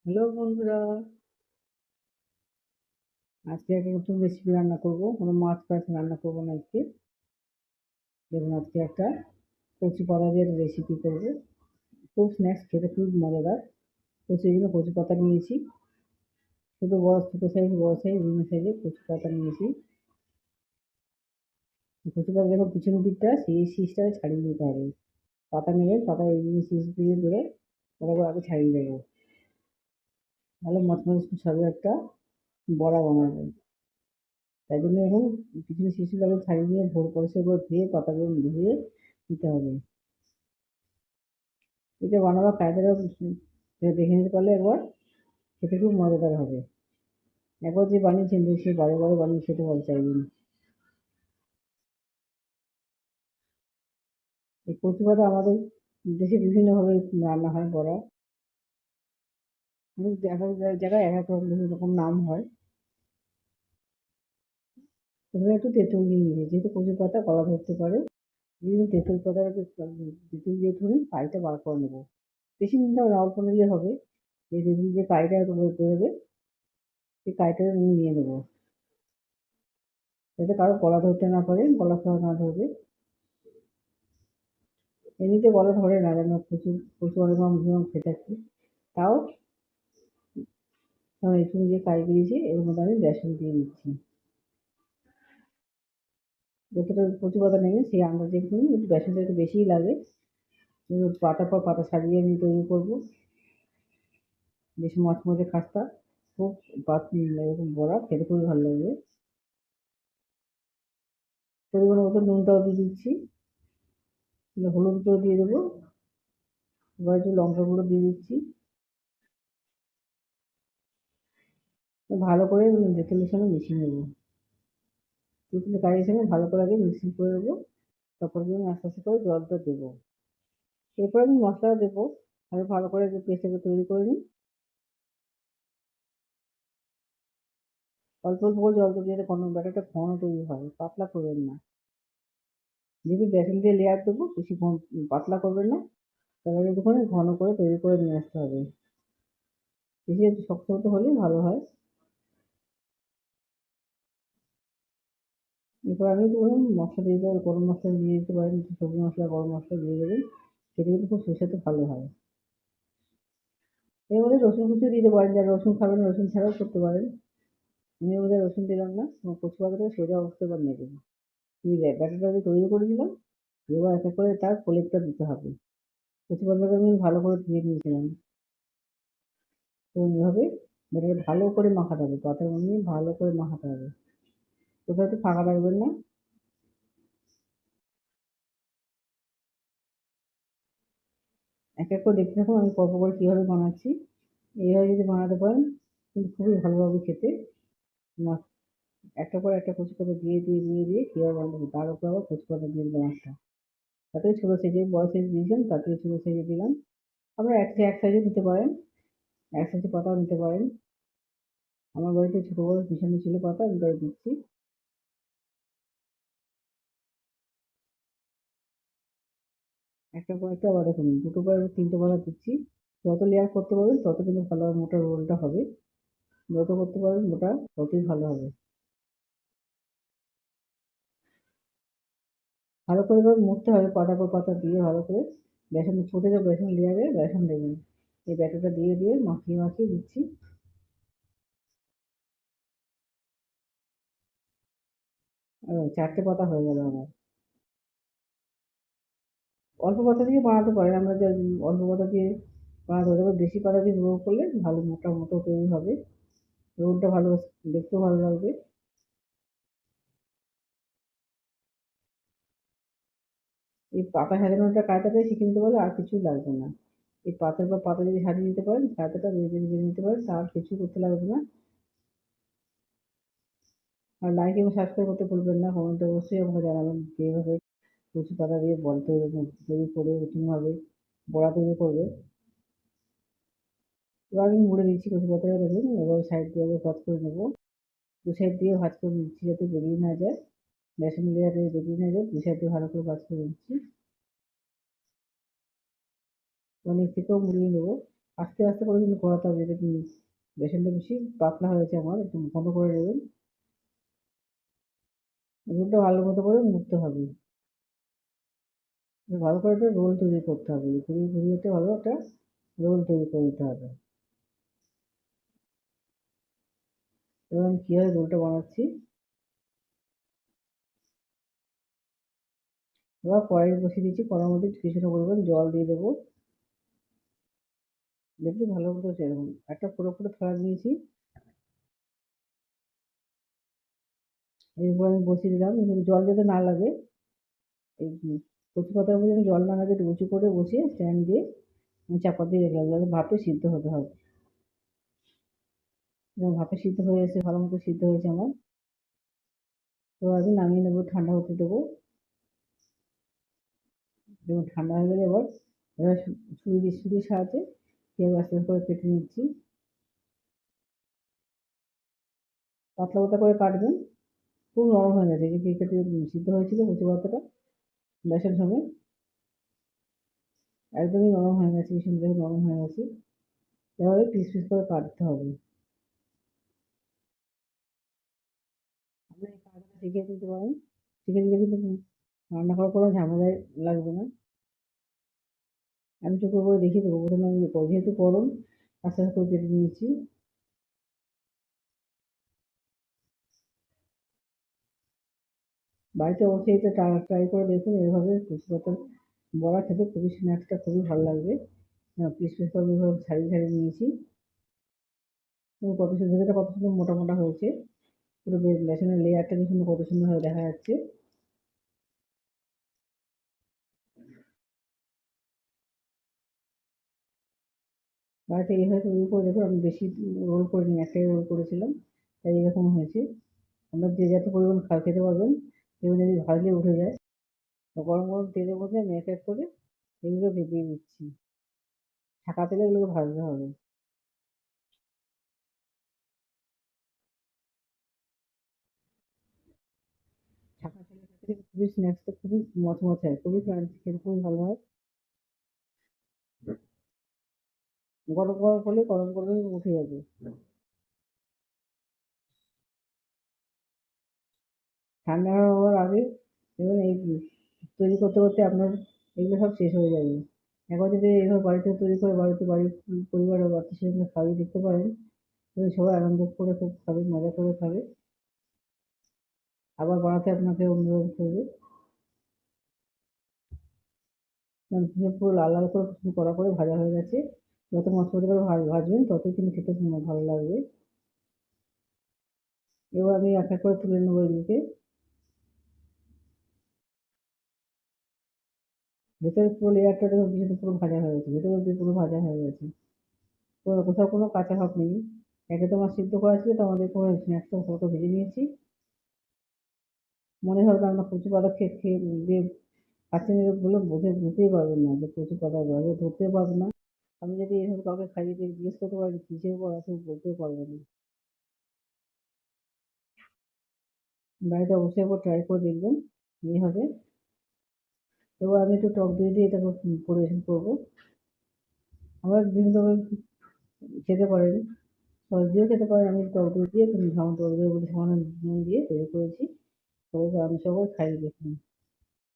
Hello বন্ধুরা, আজকে একটা নতুন রেসিপি রান্না করব। কোনো মাছ ফাছ রান্না করব না আজকে। দেখুন আজকে একটা কচু পাতা দিয়ে রেসিপি করব। খুব স্ন্যাক্স খেতে খুব মজাদার। কচু এই জন্য কচু পাতা নিয়েছি। ছোটো সাইজ বড় সাইজ বিভিন্ন সাইজের কচু পাতা নিয়েছি। কচু পাতা দেখুন পিছনের দিকটা সেই শীষটাকে ছাড়িয়ে দিতে হবে। পাতা নেবেন, পাতা এই শীষ দিয়ে ধরে ওটাকে আগে ছাড়িয়ে দেবো। ভালো মচমচে সুস্বাদু একটা বড়া বানাবেন। তাই জন্য এখন পিছনের শীষগুলোকে ছাড়িয়ে দিয়ে ভোর পরিষ্কার করে ধুয়ে পাতাগুলো ধুয়ে দিতে হবে। এটা বানাবার কায়দাটা দেখে নিতে পারলে একবার খেতে খুব মজাদার হবে। একবার যে বানিয়েছেন সে বারে বারে বানিয়ে খেতে চাইবেন। এই কচু পাতা আমাদের দেশে বিভিন্নভাবে রান্না হয় বড়া। এক এক জায়গায় এক এক রকম বিভিন্ন রকম নাম হয়। এখানে একটু তেঁতুল দিয়ে নিয়েছি, যেহেতু কচু পাতা গলা ধরতে পারে। বিভিন্ন তেঁতুল পাতাটাকে তেঁতুল দিয়ে ধরে কাইটা বার করে নেবো। বেশি নিতে হবে না, অল্প নিলে হবে। এই তেঁতুল যে কাইটা বেরোবে সেই কাইটা নিয়ে নেবো, যাতে কারো গলা ধরতে না পারে, গলা খাওয়া না ধরবে। এমনিতে গলা ধরে না, যেন প্রচুর প্রচুর অনেক রকম খেতে থাকি। তাও একটু যে কাই বেরিয়েছে এর মধ্যে আমি বেসন দিয়ে দিচ্ছি। যতটা কচু পাতা নেবে সেই আন্দাজে একটু একটু বেসনটা একটু বেশিই লাগে। পাতার পর পাতা সাজিয়ে আমি তৈরি করবো। বেশ মচমচে খাস্তা, খুব এরকম বড়া খেতে খুবই ভালো লাগবে। পরিমাণ মতো নুনটাও দিয়ে দিচ্ছি, হলুদ গুঁড়ো দিয়ে দেবো। এবার একটু লঙ্কা গুঁড়ো দিয়ে দিচ্ছি। ভালো করে তেঁতুলের সঙ্গে মিশিয়ে নেবো। তেঁতুলের কারির সঙ্গে ভালো করে আগে মিক্সিং করে নেবো। তারপর আমি আস্তে আস্তে করে জলটা দেবো। এরপর আমি মশলা দেবো। আমি ভালো করে যে পেস্টটাকে তৈরি করে নিই। অল্প অল্প করে জল দেবো যাতে ব্যাটারটা ঘন তৈরি হয়, পাতলা করবেন না। যেহেতু বেসন দিয়ে লেয়ার দেবো, বেশি পাতলা করবেন না। তাহলে একটুখানি ঘন করে তৈরি করে নিয়ে আসতে হবে। বেশি একটু শক্ত শক্ত হলেই ভালো হয়। এরপর আমি ধরুন মশলা দিয়ে দেবো, গরম মশলা দিয়ে দিতে পারেন, সবজি মশলা গরম মশলা দিয়ে দেবেন। সেটা কিন্তু খুব সুস্বাদু ভালো হয়। এর মধ্যে রসুন কুচিও দিতে পারেন, যারা রসুন খাবেন রসুন ছাড়াও করতে পারেন। আমি এর মধ্যে রসুন দিলাম না, কচু পাতাটা সোজা অবস্থায় এবার নেবেন। এই ব্যাটারটা যে তৈরি করে দিলাম, এবার এক এক করে তার প্রলেপটা দিতে হবে। কচু পাতাটা আমি ভালো করে ধুয়ে নিয়েছিলাম। তো এইভাবে ব্যাটারটা ভালো করে মাখাতে হবে, পাতার মধ্যে ভালো করে মাখাতে হবে। কোথাও একটু ফাঁকা রাখবেন না। এক এক করে দেখতে থাকুন আমি পরপর করে কীভাবে বানাচ্ছি। এইভাবে যদি বানাতে পারেন কিন্তু খুবই ভালো লাগবে খেতে। মা একটা পর একটা কচু পাতা দিয়ে কীভাবে বানাবো, তার উপর আবার কচু পাতা দিয়ে দিলাম একটা। তাতে ছোট সাইজের বড় সাইজ দিয়েছেন, তাতে ছোট সাইজে দিলাম। আপনারা এক সাইজে দিতে পারেন, এক সাইজের পাতাও নিতে পারেন। আমার বাড়িতে ছোট বড় মিশানো ছিল পাতা, আমি তাই দিচ্ছি। একটা পর একটা আবার দেখুন দুটো পর তিনটে পাতা দিচ্ছি। যত লেয়ার করতে পারবেন তত কিন্তু ভালো মোটা রোলটা হবে। যত করতে পারবেন মোটা ততই ভালো হবে। ভালো করে এবার মুড়তে হবে, পাতার পর পাতা দিয়ে ভালো করে। বেসন প্রতিটা বেসন লেয়ারে বেসন দেবেন। এই ব্যাটারটা দিয়ে মাখিয়ে মাখিয়ে দিচ্ছি। চারটে পাতা হয়ে গেল আমার। অল্প পাতা দিয়ে বানাতে পারেন, আমরা যা অল্প পাতা দিয়ে বানাতে পারি, তবে বেশি পাতা দিয়ে রোল করলে ভালো মোটা মতো তৈরি হবে। রোলটা ভালো, দেখতেও ভালো লাগবে। এই পাতা সাজানোটা কায়দাটা শিখে নিতে পারলে আর কিছুই লাগবে না। এই পাতার পর পাতা যদি সাজিয়ে নিতে পারেন, কায়দাটা নিজে নিজে নিতে পারেন, তার কিছু করতে লাগবে না। আর লাইক এবং সাবস্ক্রাইব করতে ভুলবেন না। কমেন্টে অবশ্যই আমাকে জানাবেন কিভাবে কচু পাতা দিয়ে বল তৈরি করে নতুনভাবে বড়া তৈরি করবে। এবার আমি মুড়ে দিচ্ছি কচু পাতাটা, দেখুন এবার সাইড দিয়ে আবার ভাঁজ করে নেবো। দু সাইড দিয়ে ভাঁজ করে নিচ্ছি যাতে বেরিয়ে না যায়, বেসন লেয়ারে বেরিয়ে না যায়। দু সাইড দিয়ে ভালো করে ভাঁজ করে নিচ্ছি। এবার নিচ থেকেও মুড়িয়ে নেবো। আস্তে আস্তে করে কিন্তু করাতে হবে, যদি বেসনটা বেশি পাতলা হয়েছে আমার, একটু ঘন করে নেবেন। রোলটা ভালো মতো করে মুড়তে হবে, ভালো করে একটা রোল তৈরি করতে হবে, ঘুরিয়ে ঘুরিয়ে ভালো একটা রোল তৈরি করে নিতে হবে। এবং কীভাবে রোলটা বানাচ্ছি, এবার কড়াই বসিয়ে দিচ্ছি, কড়াইর মধ্যে কিছুটা পরিমাণ জল দিয়ে দেবো, দেখবি ভালো মতো সেরকম একটা পুরো থালা নিয়েছি, এরপর আমি বসিয়ে দিলাম, জল যাতে না লাগে, এই কচু পাতার মধ্যে যেন জল না লাগে, একটু উঁচু করে বসিয়ে স্ট্যান্ড দিয়ে চাপা দিয়ে রেখে যাতে ভাপে সিদ্ধ হতে হবে। এবং ভাপে সিদ্ধ হয়ে এসে ভালো মতো সিদ্ধ হয়েছে আমার, এবার আমি নামিয়ে নেবো, ঠান্ডা হতে দেবো। যেমন ঠান্ডা হয়ে গেলে এবার ছুরির সাহায্যে পেঁয়াজ আস্তে আস্তে করে কেটে নিচ্ছি, পাতলা পাতলা করে কাটবেন, খুব নরম হয়ে গেছে, যে কেটে সিদ্ধ হয়েছিল কচু পাতাটা বেসন সঙ্গে, একদমই নরম হয়ে গেছে, ভীষণ নরম হয়ে গেছে। এভাবে পিস পিস করে কাটতে হবে। আপনি এই কাটাটা শিখে নিতে পারেন, শিখে নিলে কিন্তু রান্না করার কোনো ঝামেলাই লাগবে না। আমি চুপো করে দেখিয়ে দেবো, প্রথমে আমি যেহেতু গরম আস্তে আস্তে করে কেটে নিয়েছি। বাড়িতে অবশ্যই এটা ট্রাই করে দেখুন, এভাবে কচু পাতার বড়া খেতে খুবই, স্ন্যাক্সটা খুবই ভালো লাগবে। পিস পিস করে এভাবে ছাড়িয়ে ছাড়িয়ে নিয়েছি, এবং কত সুন্দর, এটা কত সুন্দর মোটা মোটা হয়েছে, পুরো বেসনের লেয়ারটা কি সুন্দর, কত সুন্দর ভাবে দেখা যাচ্ছে। বাড়িতে এইভাবে তৈরি করে দেখুন, আমি বেশি রোল করিনি, একটাই রোল করেছিলাম, তাই এরকম হয়েছে। আমরা যে যত পরিমাণ খেতে পারবেন, এগুলো যদি ভাজলে উঠে যায়, তো গরম গরম তেলের মধ্যে আমি এক এক করে এগুলো ভেজে নিচ্ছি, ছাকা তেলে এগুলোকে ভাজতে হবে। ছাকা তেলে ভাজলে খুবই স্ন্যাক্সটা খুবই মচমচে হয়, খুবই ক্রাঞ্চি, খেতে খুবই ভালো হয়। গরম গরম হলে গরম গরমই উঠে যাবে। ঠান্ডা হওয়ার আগে এবং এই তৈরি করতে করতে আপনার এগুলো সব শেষ হয়ে যাবে। একবার যদি এইভাবে বাড়িতে তৈরি করে বাড়িতে বাড়ির পরিবার ও আত্মীয়স্বজনকে খাইয়ে দিতে পারেন, তাহলে সবাই আনন্দ করে খুব খাবে, মজা করে খাবে। আবার বানাতে আপনাকে অনুরোধ করবে। কারণ পুরো লাল লাল করে খুব কড়া করে ভাজা হয়ে গেছে। যত মচমচে করে ভাজবেন ততই কিন্তু খেতে ভালো লাগবে। এবার আমি এক এক করে তুলে নেবো এগুলোকে। ভেতরে পুরো লেয়ারটা দেখুন কিছুটা পুরো ভাজা হয়ে গেছে, ভেতরে অব্দি পুরো ভাজা হয়ে গেছে, কোথাও কোনো কাঁচা ভাব নেই। একে তো আমার সিদ্ধ করা ছিল, তো আমাদের কোনো স্ন্যাক্সটা হালকা ভেজে নিয়েছি, মনে হবে না আমরা কচু পাতা খেয়ে খেয়ে দিয়ে খাচ্ছেন, বলে বুঝতেই পারবেন না যে কচু পাতা গন্ধ ধরতেও পারবেন না। আমি যদি এভাবে কাউকে খাইয়ে দিয়ে জিজ্ঞেস করতে পারি কিসের পর আছে, বলতেও পারবে না। বাড়িতে অবশ্যই একবার ট্রাই করে দেখবেন, এইভাবে। এবার আমি একটু টক দই দিয়ে এটাকে পরিবেশন করবো। আমরা বিভিন্নভাবে খেতে পারেন, সস দিয়েও খেতে পারেন, আমি টক দই দিয়ে সামান্য টক দই বলে সামান্য নুন দিয়ে তৈরি করেছি, সবাইকে আমি সবাই খাইয়ে দেখুন।